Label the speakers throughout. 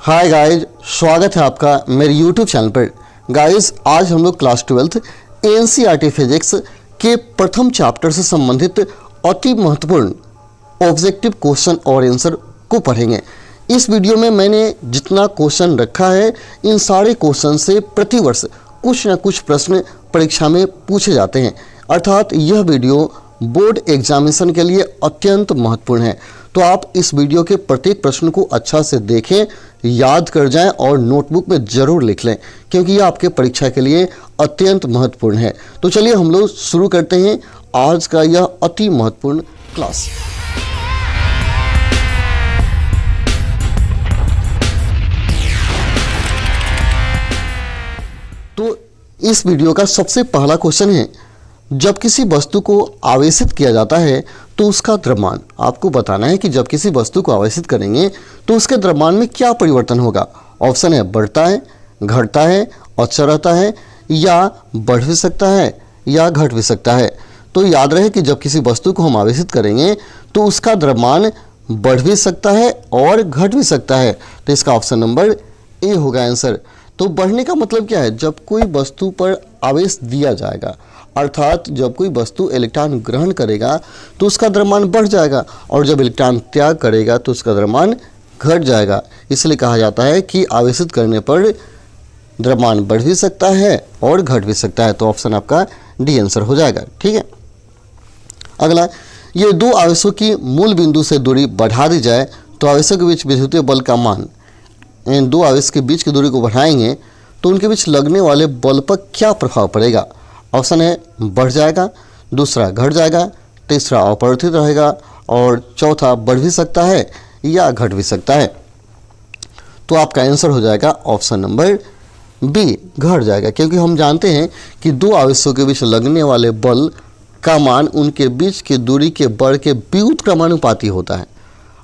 Speaker 1: Hi guys, स्वागत है आपका मेरे YouTube चैनल पर। गाइज, आज हम लोग क्लास 12th NCERT फिजिक्स के प्रथम चैप्टर से संबंधित अति महत्वपूर्ण ऑब्जेक्टिव क्वेश्चन और आंसर को पढ़ेंगे। इस वीडियो में मैंने जितना क्वेश्चन रखा है, इन सारे क्वेश्चन से प्रतिवर्ष कुछ न कुछ प्रश्न परीक्षा में पूछे जाते हैं, अर्थात यह वीडियो बोर्ड एग्जामिनेशन के लिए अत्यंत महत्वपूर्ण है। तो आप इस वीडियो के प्रत्येक प्रश्न को अच्छा से देखें, याद कर जाएं और नोटबुक में ज़रूर लिख लें, क्योंकि यह आपके परीक्षा के लिए अत्यंत महत्वपूर्ण है। तो चलिए हम लोग शुरू करते हैं आज का यह अति महत्वपूर्ण क्लास। तो इस वीडियो का सबसे पहला क्वेश्चन है, जब किसी वस्तु को आवेशित किया जाता है तो उसका द्रव्यमान, आपको बताना है कि जब किसी वस्तु को आवेशित करेंगे तो उसके द्रव्यमान में क्या परिवर्तन होगा। ऑप्शन है बढ़ता है, घटता है, अचर रहता है, या बढ़ भी सकता है या घट भी सकता है। तो याद रहे कि जब किसी वस्तु को हम आवेशित करेंगे तो उसका द्रव्यमान बढ़ भी सकता है और घट भी सकता है। तो इसका ऑप्शन नंबर ए होगा आंसर। तो बढ़ने का मतलब क्या है? जब कोई वस्तु पर आवेश दिया जाएगा, अर्थात जब कोई वस्तु इलेक्ट्रॉन ग्रहण करेगा तो उसका द्रव्यमान बढ़ जाएगा, और जब इलेक्ट्रॉन त्याग करेगा तो उसका द्रव्यमान घट जाएगा। इसलिए कहा जाता है कि आवेशित करने पर द्रव्यमान बढ़ भी सकता है और घट भी सकता है। तो ऑप्शन आपका डी आंसर हो जाएगा। ठीक है, अगला, ये दो आवेशों की मूल बिंदु से दूरी बढ़ा दी जाए तो आवेशों के बीच विद्युतीय बल का मान, इन दो आवेश के बीच की दूरी को बढ़ाएंगे तो उनके बीच लगने वाले बल पर क्या प्रभाव पड़ेगा। ऑप्शन है बढ़ जाएगा, दूसरा घट जाएगा, तीसरा अपरिवर्तित रहेगा, और चौथा बढ़ भी सकता है या घट भी सकता है। तो आपका आंसर हो जाएगा ऑप्शन नंबर बी, घट जाएगा, क्योंकि हम जानते हैं कि दो आवेशों के बीच लगने वाले बल का मान उनके बीच की दूरी के बढ़ के व्युत्क्रमानुपाती होता है,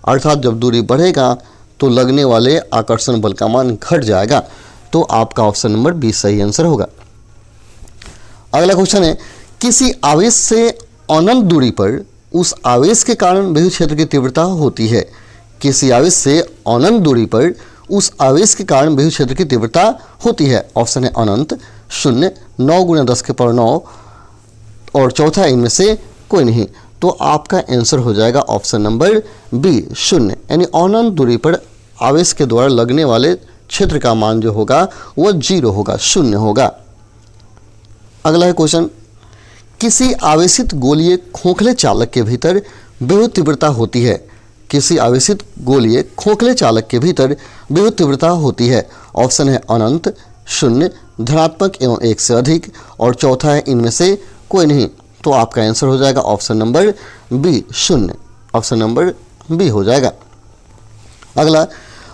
Speaker 1: अर्थात जब दूरी बढ़ेगा तो लगने वाले आकर्षण बल का मान घट जाएगा। तो आपका ऑप्शन नंबर बी सही आंसर होगा। अगला क्वेश्चन है, किसी आवेश से अनंत दूरी पर उस आवेश के कारण विद्युत क्षेत्र की तीव्रता होती है। किसी आवेश से अनंत दूरी पर उस आवेश के कारण विद्युत क्षेत्र की तीव्रता होती है। ऑप्शन है अनंत, शून्य, 9 × 10⁹, और चौथा इनमें से कोई नहीं। तो आपका आंसर हो जाएगा ऑप्शन नंबर बी, शून्य, यानी अनंत दूरी पर आवेश के द्वारा लगने वाले क्षेत्र का मान जो होगा वह 0 होगा, शून्य होगा। अगला है क्वेश्चन, किसी आवेशित गोलीय खोखले चालक के भीतर विद्युत तीव्रता होती है। किसी आवेशित गोलीय खोखले चालक के भीतर विद्युत तीव्रता होती है। ऑप्शन है अनंत, शून्य, धनात्मक एवं 1 से अधिक, और चौथा है इनमें से कोई नहीं। तो आपका आंसर हो जाएगा ऑप्शन नंबर बी, शून्य, ऑप्शन नंबर बी हो जाएगा। अगला,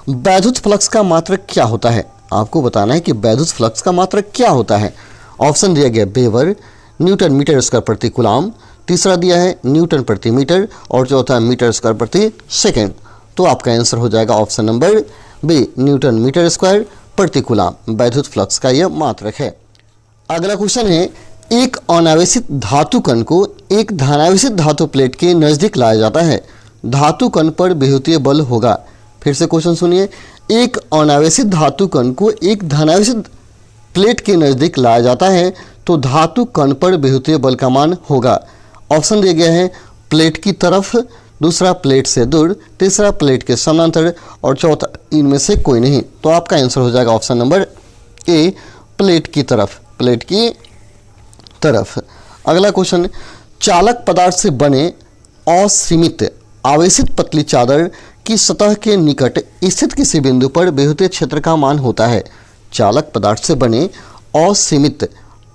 Speaker 1: वैद्युत फ्लक्स का मात्रक क्या होता है। आपको बताना है कि वैद्युत फ्लक्स का मात्रक क्या होता है। ऑप्शन दिया गया वेबर, न्यूटन मीटर स्क्वायर प्रति कूलाम, तीसरा दिया है न्यूटन प्रति मीटर, और चौथा मीटर स्क्वायर प्रति सेकेंड। तो आपका आंसर हो जाएगा option number B, newton metre square प्रति कूलाम वैद्युत फ्लक्स का यह मात्रक है। अगला क्वेश्चन है, एक अनावेशित धातु कण को एक धनावेशित धातु प्लेट के नज़दीक लाया जाता है, धातु कण पर विद्युतीय बल होगा। फिर से क्वेश्चन सुनिए, एक अनावेशित धातु कण को एक धनावेशित प्लेट के नज़दीक लाया जाता है तो धातु कण पर विद्युतीय बल का मान होगा। ऑप्शन दिया गया है प्लेट की तरफ, दूसरा प्लेट से दूर, तीसरा प्लेट के समानांतर, और चौथा इनमें से कोई नहीं। तो आपका आंसर हो जाएगा ऑप्शन नंबर ए, प्लेट की तरफ, प्लेट की तरफ। अगला क्वेश्चन, चालक पदार्थ से बने असीमित आवेशित पतली चादर की सतह के निकट स्थित किसी बिंदु पर विद्युतीय क्षेत्र का मान होता है। चालक पदार्थ से बने असीमित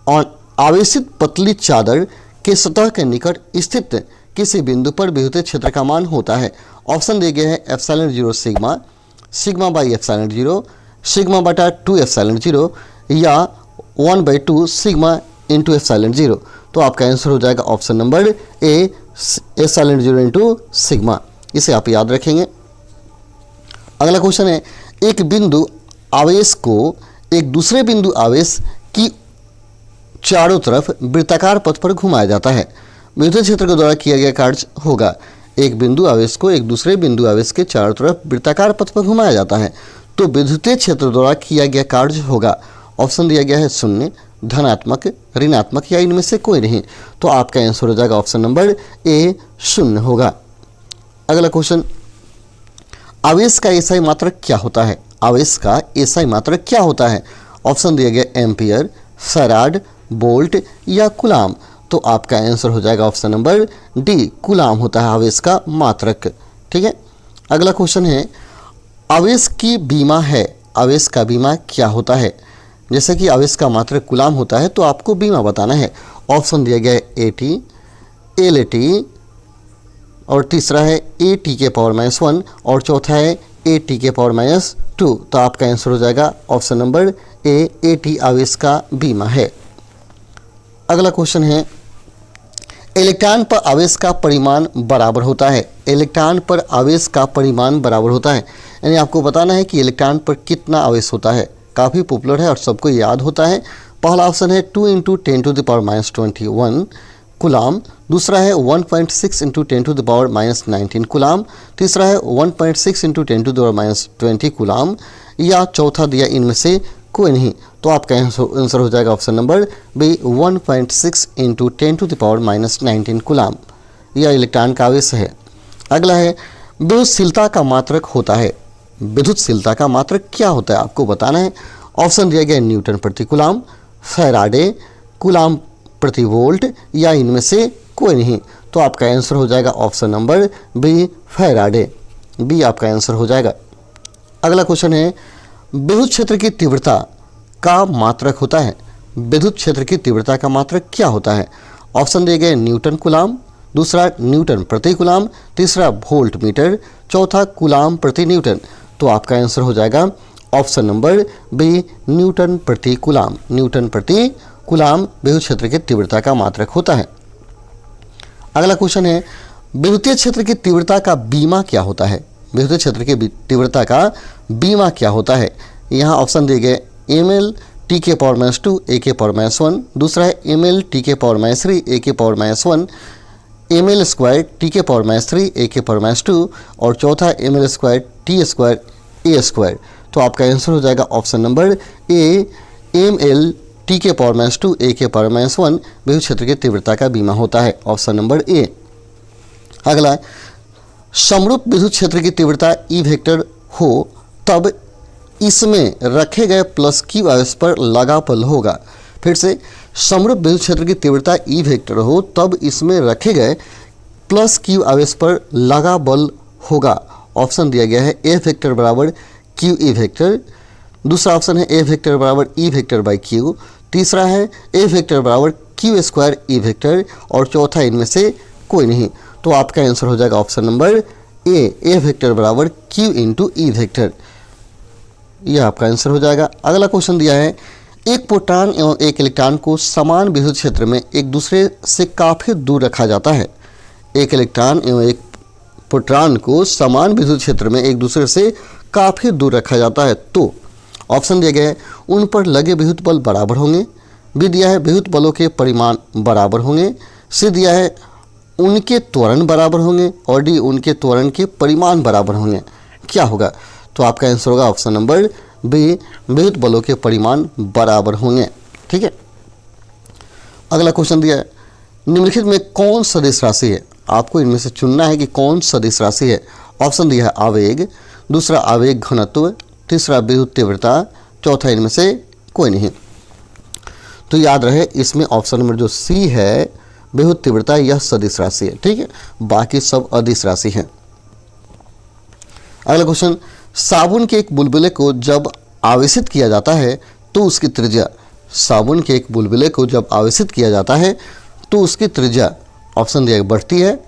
Speaker 1: आवेशित पतली चादर के सतह के निकट स्थित किसी बिंदु पर विद्युतीय क्षेत्र का मान होता है। ऑप्शन दिए गए हैं ε0 सिग्मा, सिग्मा बाई ε0, सिग्मा बटा 2 ε0, या 1/2 सिग्मा इंटू ε0। तो आपका आंसर हो जाएगा option number A, ε0 into sigma. इसे आप याद रखेंगे। अगला क्वेश्चन है, एक बिंदु आवेश को एक दूसरे बिंदु आवेश की चारों तरफ वृत्ताकार पथ पर घुमाया जाता है, विद्युत क्षेत्र के द्वारा किया गया कार्य होगा। एक बिंदु आवेश को एक दूसरे बिंदु आवेश के चारों तरफ वृत्ताकार पथ पर घुमाया जाता है, तो विद्युतीय क्षेत्र द्वारा किया गया कार्य होगा। ऑप्शन दिया गया है शून्य, धनात्मक, ऋणात्मक या इनमें से कोई नहीं। तो आपका आंसर हो जाएगा ऑप्शन नंबर ए शून्य होगा। अगला क्वेश्चन, आवेश का एसआई मात्रक क्या होता है? आवेश का एसआई मात्रक क्या होता है? ऑप्शन दिया गया एम्पियर, फैराड, वोल्ट या कूलाम। तो आपका आंसर हो जाएगा ऑप्शन नंबर डी, कूलाम होता है आवेश का मात्रक। ठीक है। अगला क्वेश्चन है, आवेश की बीमा है, आवेश का बीमा क्या होता है? जैसे कि आवेश का मात्रक कूलाम होता है तो आपको बीमा बताना है। ऑप्शन दिया गया है एटी, एलटी और तीसरा है ए टी के पावर -1 और चौथा है ए टी के पावर -2। तो आपका आंसर हो जाएगा ऑप्शन नंबर ए टी आवेश का बीमा है। अगला क्वेश्चन है, इलेक्ट्रॉन पर आवेश का परिमाण बराबर होता है। इलेक्ट्रॉन पर आवेश का परिमाण बराबर होता है, यानी आपको बताना है कि इलेक्ट्रॉन पर कितना आवेश होता है। काफ़ी पॉपुलर है और सबको याद होता है। पहला ऑप्शन है 2 × 10⁻21 कूलाम, दूसरा है 1.6 × 10⁻19 कूलाम, तीसरा है 1.6 × 10⁻20 कूलाम या चौथा दिया इनमें से कोई नहीं। तो आपका आंसर हो जाएगा ऑप्शन नंबर बी 1.6 × 10⁻19 कूलाम। यह इलेक्ट्रॉन का आवेश है। अगला है, विद्युतशीलता का मात्रक होता है। विद्युतशीलता का मात्रक क्या होता है आपको बताना है। ऑप्शन दिया गया न्यूटन प्रति कूलाम, फैराडे, कूलाम प्रति वोल्ट या इनमें से कोई नहीं। तो आपका आंसर हो जाएगा option number B, Faraday. B आपका आंसर हो जाएगा। अगला क्वेश्चन है, विद्युत क्षेत्र की तीव्रता का मात्रक होता है। विद्युत क्षेत्र की तीव्रता का मात्रक क्या होता है? ऑप्शन दिए गए न्यूटन कूलाम, दूसरा न्यूटन प्रति कूलाम, तीसरा वोल्ट मीटर, चौथा कूलाम प्रति न्यूटन। तो आपका आंसर हो जाएगा ऑप्शन नंबर बी, न्यूटन प्रति कूलाम। न्यूटन प्रति कूलाम विद्युत क्षेत्र की तीव्रता का मात्रक होता है। अगला क्वेश्चन है, विद्युतीय क्षेत्र की तीव्रता का बीमा क्या होता है? विद्युतीय क्षेत्र की तीव्रता का बीमा क्या होता है? यहाँ ऑप्शन दिए गए ml t के पावर -2 a के पावर -1, दूसरा है ml t के पावर -3 a के पावर -1, ml स्क्वायर t के पावर -3 a के पावर -2 और चौथा ml square t square a square. तो आपका आंसर हो जाएगा ऑप्शन नंबर ए, ml t के पावर -2 a के पावर -1 विद्युत क्षेत्र की तीव्रता का बीमा होता है। ऑप्शन नंबर ए। अगला, समरूप विद्युत क्षेत्र की तीव्रता ई वेक्टर हो तब इसमें रखे गए प्लस क्यू आवेश पर लगा बल होगा। फिर से, समरूप विद्युत क्षेत्र की तीव्रता ई वेक्टर हो तब इसमें रखे गए प्लस क्यू आवेश पर लगा बल होगा। ऑप्शन दिया गया है ए वेक्टर बराबर क्यू ई वेक्टर, दूसरा ऑप्शन है ए वेक्टर बराबर ई वेक्टर बाई क्यू, तीसरा है ए वेक्टर बराबर क्यू स्क्वायर ई वेक्टर और चौथा इनमें से कोई नहीं। तो आपका आंसर हो जाएगा ऑप्शन नंबर ए वेक्टर बराबर क्यू इंटू ई वेक्टर। यह आपका आंसर हो जाएगा। अगला क्वेश्चन दिया है, एक प्रोटॉन एवं एक इलेक्ट्रॉन को समान विद्युत क्षेत्र में एक दूसरे से काफ़ी दूर रखा जाता है। एक इलेक्ट्रॉन एवं एक प्रोटॉन को समान विद्युत क्षेत्र में एक दूसरे से काफ़ी दूर रखा जाता है तो ऑप्शन दिए गए उन पर लगे विद्युत बल बराबर होंगे, बी दिया है विद्युत बलों के परिमाण बराबर होंगे, सी दिया है उनके त्वरण बराबर होंगे और डी उनके त्वरण के परिमाण बराबर होंगे। क्या होगा? तो आपका आंसर होगा ऑप्शन नंबर बी, विद्युत बलों के परिमाण बराबर होंगे। ठीक है। अगला क्वेश्चन दिया है, निम्नलिखित में कौन सदिश राशि है? आपको इनमें से चुनना है कि कौन सदिश राशि है। ऑप्शन दिया है आवेग, दूसरा आवेग घनत्व, तीसरा विद्युत तीव्रता, चौथा इनमें से कोई नहीं। तो याद रहे इसमें ऑप्शन नंबर जो सी है विद्युत तीव्रता यह सदिश राशि है। ठीक है, बाकी सब अदिश राशि है। अगला क्वेश्चन, साबुन के एक बुलबुले को जब आवेशित किया जाता है तो उसकी त्रिज्या, साबुन के एक बुलबुले को जब आवेशित किया जाता है तो उसकी त्रिज्या ऑप्शन दिया बढ़ती है,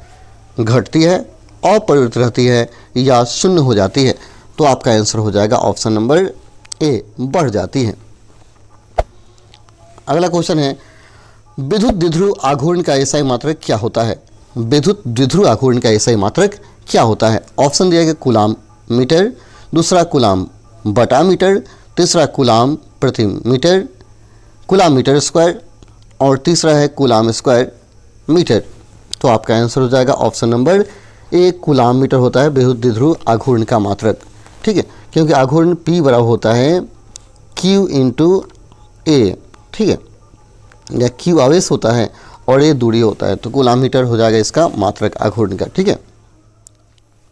Speaker 1: घटती है, अपरिवर्तित रहती है या शून्य हो जाती है। तो आपका आंसर हो जाएगा ऑप्शन नंबर ए, बढ़ जाती है। अगला क्वेश्चन है, विद्युत द्विध्रुव आघूर्ण का एसआई मात्रक क्या होता है? विद्युत द्विध्रुव आघूर्ण का एसआई मात्रक क्या होता है? ऑप्शन दिया गया कूलाम मीटर, दूसरा कूलाम बटा मीटर, तीसरा कूलाम प्रति मीटर, कूलाम मीटर स्क्वायर और तीसरा है कूलाम स्क्वायर मीटर। तो आपका आंसर हो जाएगा option number A, coulomb metre होता है विद्युत द्विध्रुव आघूर्ण का मात्रक। ठीक है, क्योंकि आघूर्ण P बराबर होता है Q इंटू ए, ठीक है, या Q आवेश होता है और ए दूरी होता है, तो कूलाम मीटर हो जाएगा इसका मात्रक आघूर्ण का, ठीक है।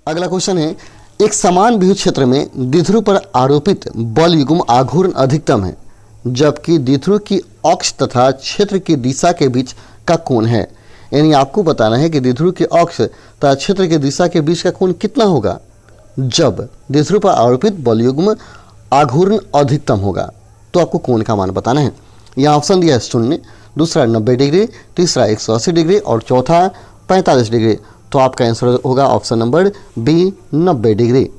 Speaker 1: अगला क्वेश्चन है, एक समान विद्युत क्षेत्र में द्विध्रुव पर आरोपित बल युग्म आघूर्ण अधिकतम है जबकि द्विध्रुव की अक्ष तथा क्षेत्र की दिशा के बीच का कोण है। यानी आपको बताना है कि द्विध्रुव की अक्ष तथा क्षेत्र की दिशा के बीच का कोण कितना होगा जब द्विध्रुव पर आरोपित बल युग्म आघूर्ण अधिकतम होगा। तो आपको कोण का मान बताना है। यहाँ ऑप्शन दिया है 0, दूसरा 90 डिग्री, तीसरा 180 डिग्री और चौथा 45 डिग्री। तो आपका आंसर होगा ऑप्शन नंबर बी 90 डिग्री।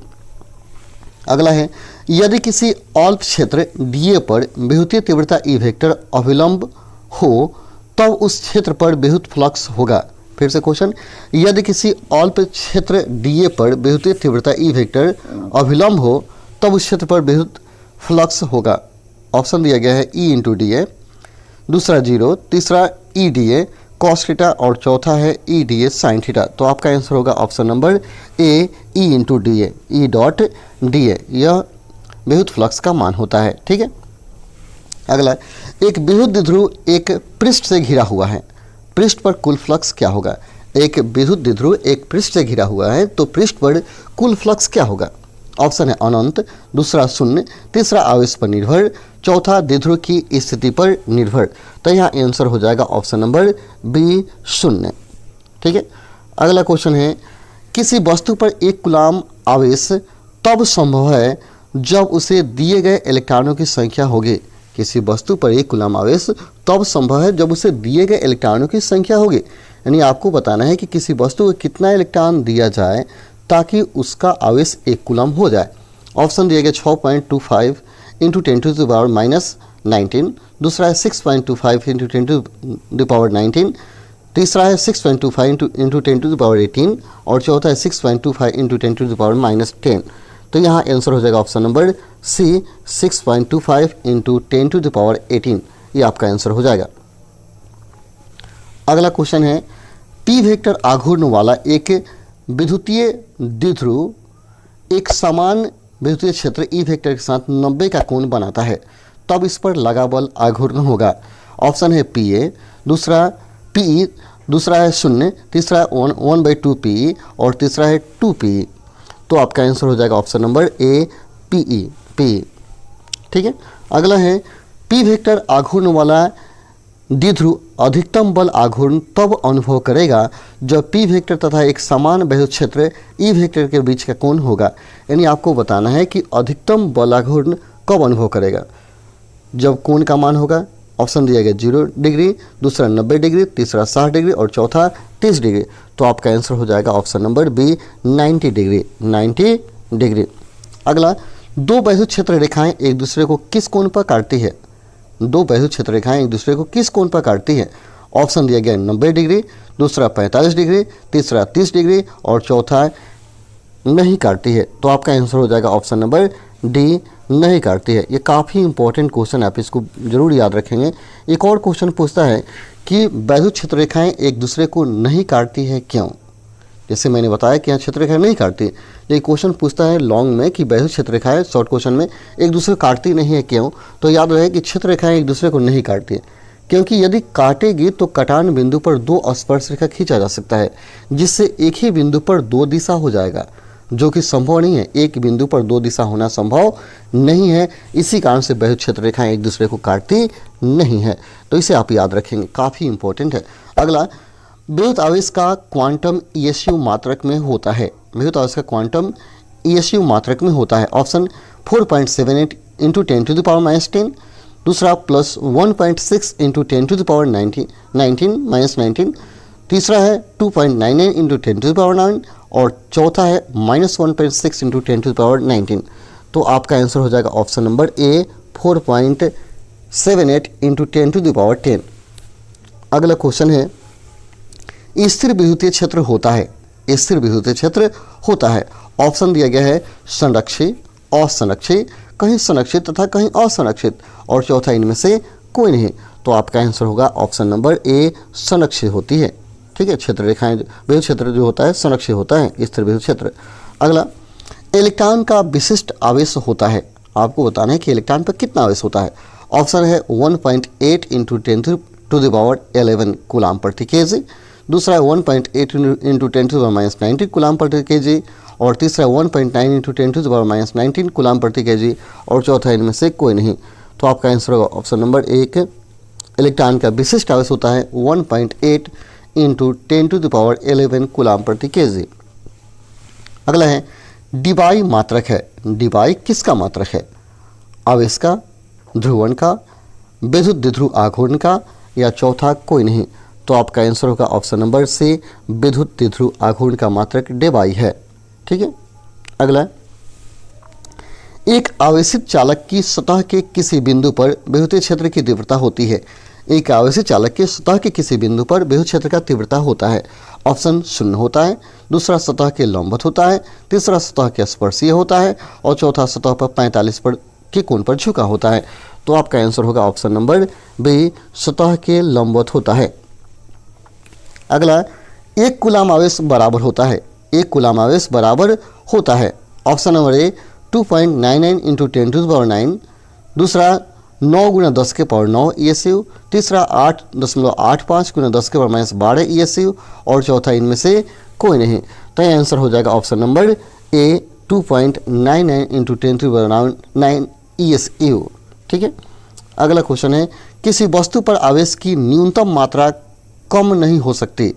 Speaker 1: अगला है, यदि किसी अल्प क्षेत्र डीए पर विद्युतीय तीव्रता ई वेक्टर अभिलंब हो तब उस क्षेत्र पर विद्युत फ्लक्स होगा। फिर से क्वेश्चन, यदि किसी अल्प क्षेत्र डीए पर विद्युतीय तीव्रता ई वेक्टर अभिलंब हो तब उस क्षेत्र पर विद्युत फ्लक्स होगा। ऑप्शन दिया गया है ई इंटू डी ए, दूसरा 0, तीसरा E D A cos theta और चौथा है E D A sine theta. तो आपका आंसर होगा option number A E into D A, E dot D A, यह विद्युत फ्लक्स का मान होता है, ठीक है। अगला, एक विद्युत द्विध्रुव एक पृष्ठ से घिरा हुआ है, पृष्ठ पर कुल फ्लक्स क्या होगा। एक विद्युत द्विध्रुव एक पृष्ठ से घिरा हुआ है तो पृष्ठ पर कुल फ्लक्स क्या होगा। ऑप्शन है अनंत, दूसरा 0, तीसरा आवेश पर निर्भर, चौथा द्विध्रुव की स्थिति पर निर्भर। तो यहाँ आंसर हो जाएगा ऑप्शन नंबर बी 0, ठीक है। अगला क्वेश्चन है, किसी वस्तु पर एक कूलाम आवेश तब संभव है जब उसे दिए गए इलेक्ट्रॉनों की संख्या होगी। किसी वस्तु पर एक कूलाम आवेश तब संभव है जब उसे दिए गए इलेक्ट्रॉनों की संख्या होगी। यानी आपको बताना है कि किसी वस्तु को कितना इलेक्ट्रॉन दिया जाए ताकि उसका आवेश एक कूलाम हो जाए। ऑप्शन दिए गए 6.25 इंटू 10⁻⁻19, दूसरा है 6.25 इंटू 10⁻19, तीसरा है 6.25 इंटू 10⁻18 और चौथा है 6.25 इंटू 10⁻10। तो यहाँ आंसर हो जाएगा ऑप्शन नंबर सी 6.25 इंटू 10⁻18, ये आपका आंसर हो जाएगा। अगला क्वेश्चन है, पी वेक्टर आघूर्ण वाला एक विद्युतीय द्विध्रुव एक समान विद्युतीय क्षेत्र ई वेक्टर के साथ 90 का कोण बनाता है तब इस पर लगा बल आघूर्ण होगा। ऑप्शन है पी ए, दूसरा पी, दूसरा है 0, तीसरा 1/2 पी और तीसरा है 2 पी। तो आपका आंसर हो जाएगा option number A PE, P, ठीक है। अगला है, पी वेक्टर आघूर्ण वाला द्विध्रुव अधिकतम बल आघूर्ण तब अनुभव करेगा जब पी वेक्टर तथा एक समान विद्युत क्षेत्र ई वेक्टर के बीच का कोण होगा। यानी आपको बताना है कि अधिकतम बल आघूर्ण कब अनुभव करेगा, जब कोण का मान होगा। ऑप्शन दिया गया 0 डिग्री, दूसरा 90 डिग्री, तीसरा 60 डिग्री और चौथा 30 डिग्री। तो आपका आंसर हो जाएगा option number B 90 degree, 90 degree. अगला, दो विद्युत क्षेत्र रेखाएं एक दूसरे को किस कोण पर काटती है। दो विद्युत क्षेत्र रेखाएं एक दूसरे को किस कोण पर काटती है। ऑप्शन दिया गया 90 डिग्री, दूसरा 45 डिग्री, तीसरा 30 डिग्री और चौथा नहीं काटती है। तो आपका आंसर हो जाएगा ऑप्शन नंबर डी नहीं काटती है। ये काफ़ी इंपॉर्टेंट क्वेश्चन है, आप इसको जरूर याद रखेंगे। एक और क्वेश्चन पूछता है कि विद्युत क्षेत्र रेखाएं एक दूसरे को नहीं काटती है क्यों। जैसे मैंने बताया कि यहाँ क्षेत्र रेखाएं नहीं काटती, ये क्वेश्चन पूछता है लॉन्ग में कि विद्युत क्षेत्र रेखाएं शॉर्ट क्वेश्चन में एक दूसरे को काटती नहीं है क्यों। तो याद रहे कि क्षेत्र रेखाएं एक दूसरे को नहीं काटती है क्योंकि यदि काटेगी तो कटान बिंदु पर दो स्पर्श रेखा खींचा जा सकता है जिससे एक ही बिंदु पर दो दिशा हो जाएगा, जो कि संभव नहीं है। एक बिंदु पर दो दिशा होना संभव नहीं है, इसी कारण से विद्युत क्षेत्र रेखाएं एक दूसरे को काटती नहीं है। तो इसे आप याद रखेंगे, काफ़ी इंपॉर्टेंट है। अगला, विद्युत आवेश का क्वांटम ईएसयू मात्रक में होता है। विद्युत आवेश का क्वांटम ईएसयू मात्रक में होता है। ऑप्शन 4.78 इंटू 10⁻⁻10, दूसरा +1.6 इंटू 10⁻19, तीसरा है 2.99 इंटू 10⁻9 और चौथा है -1.6 इंटू 10⁻19। तो आपका आंसर हो जाएगा ऑप्शन नंबर ए 4.78 इंटू 10⁻10। अगला क्वेश्चन है, स्थिर विद्युतीय क्षेत्र होता है। स्थिर विद्युतीय क्षेत्र होता है। ऑप्शन दिया गया है संरक्षित, असंरक्षित, कहीं संरक्षित तथा कहीं असंरक्षित और चौथा इनमें से कोई नहीं। तो आपका आंसर होगा ऑप्शन नंबर ए संरक्षित होती है, ठीक है। क्षेत्र रेखाएं विद्युत क्षेत्र जो होता है संरक्षित होता है, स्थिर विद्युत क्षेत्र। अगला, इलेक्ट्रॉन का विशिष्ट आवेश होता है? आपको बताना है कि इलेक्ट्रॉन पर कितना आवेश होता है। ऑप्शन है 1.8 इंटू 10⁻11 कूलाम प्रति केजी, दूसरा है 1.8 इंटू 10⁻19 कूलाम प्रति केजी, और तीसरा 1.9 इंटू 10⁻19 कूलाम प्रति केजी, और चौथा इनमें से कोई नहीं। तो आपका आंसर होगा ऑप्शन नंबर 1, इलेक्ट्रॉन का विशिष्ट आवेश होता है 1.8 इंटू 10⁻11 कूलाम प्रति केजी। अगला है डिबाई मात्रक है। डिबाई किसका मात्रक है? आवेश का, ध्रुवण का, विद्युत द्विध्रुव आघूर्ण का, या चौथा कोई नहीं। तो आपका आंसर होगा ऑप्शन नंबर सी, विद्युत द्विध्रुव आघूर्ण का मात्रक डिबाई है। ठीक है। अगला, एक आवेशित चालक की सतह के किसी बिंदु पर विद्युतीय क्षेत्र की तीव्रता होती है। एक आवेशित चालक के सतह के किसी बिंदु पर विद्युत क्षेत्र का तीव्रता होता है। ऑप्शन 0 होता है, दूसरा सतह के लंबवत होता है, तीसरा सतह के स्पर्शीय होता है, और चौथा सतह पर 45 पर के कोण पर झुका होता है। तो आपका आंसर होगा ऑप्शन नंबर बी, सतह के लंबवत होता है। अगला, एक कूलाम आवेश बराबर होता है। एक कूलाम आवेश बराबर होता है। ऑप्शन नंबर ए 2.99 इंटू 10⁻9, दूसरा 9 × 10⁻9 ESU, तीसरा 8.85 × 10⁻12 ESU, और चौथा इनमें से कोई नहीं। तो यह आंसर हो जाएगा ऑप्शन नंबर ए 2.99 इंटू 10⁻9 ESU। ठीक है। अगला क्वेश्चन है, किसी वस्तु पर आवेश की न्यूनतम मात्रा कम नहीं हो सकती।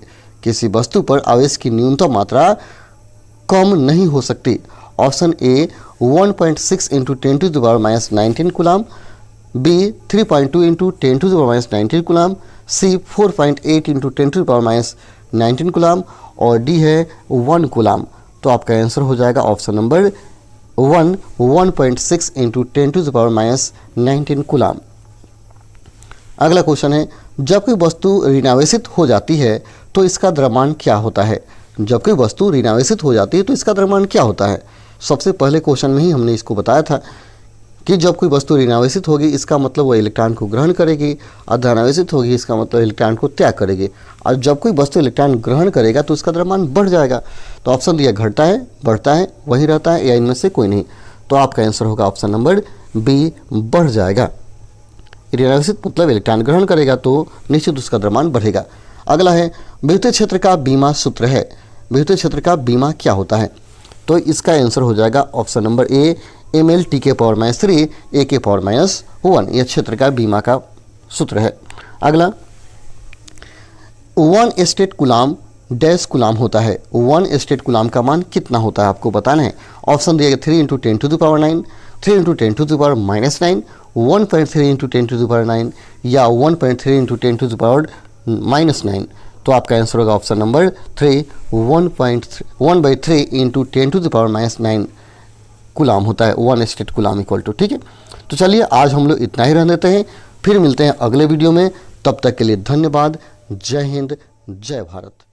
Speaker 1: किसी वस्तु पर आवेश की न्यूनतम मात्रा कम नहीं हो सकती। Option A 1.6 into 10⁻19 coulomb, B 3.2 into 10⁻19 coulomb, C 4.8 into 10⁻19 coulomb, और डी है 1 कूलाम। तो आपका आंसर हो जाएगा ऑप्शन नंबर 1.6 इंटू 10⁻19 कूलाम। अगला क्वेश्चन है, जब कोई वस्तु ऋणावेशित हो जाती है तो इसका द्रव्यमान क्या होता है? जब कोई वस्तु ऋणावेशित हो जाती है तो इसका द्रव्यमान क्या होता है? सबसे पहले क्वेश्चन में ही हमने इसको बताया था कि जब कोई वस्तु ऋणावेशित होगी इसका मतलब वो इलेक्ट्रॉन को ग्रहण करेगी, और धनावेशित होगी इसका मतलब इलेक्ट्रॉन को त्याग करेगी। और जब कोई वस्तु इलेक्ट्रॉन ग्रहण करेगा तो उसका द्रव्यमान बढ़ जाएगा। तो ऑप्शन दिया घटता है, बढ़ता है, वही रहता है, या इनमें से कोई नहीं। तो आपका आंसर होगा ऑप्शन नंबर बी, बढ़ जाएगा। ऋणावेशित मतलब इलेक्ट्रॉन ग्रहण करेगा तो निश्चित उसका द्रव्यमान बढ़ेगा। अगला है, विद्युतीय क्षेत्र का बीमा सूत्र है। विद्युतीय क्षेत्र का बीमा क्या होता है? तो इसका आंसर हो जाएगा ऑप्शन नंबर ए, mL/T⁻³ A⁻1। यह क्षेत्र का बीमा का सूत्र है। अगला, 1 स्टेट कूलाम डैश कूलाम होता है। 1 स्टेट कूलाम का मान कितना होता है आपको बताना है। ऑप्शन दिएगा 3 इंटू 10⁻9, 3 इंटू 10⁻−9, 1.3 इंटू 10⁻9, या 1.3 इंटू 10⁻−9। तो आपका आंसर होगा ऑप्शन नंबर 3, 1/3 इंटू 10⁻−9 कूलाम होता है 1 स्टेट कूलाम इक्वल टू। ठीक है। तो चलिए आज हम लोग इतना ही रहने देते हैं, फिर मिलते हैं अगले वीडियो में। तब तक के लिए धन्यवाद। जय हिंद, जय भारत।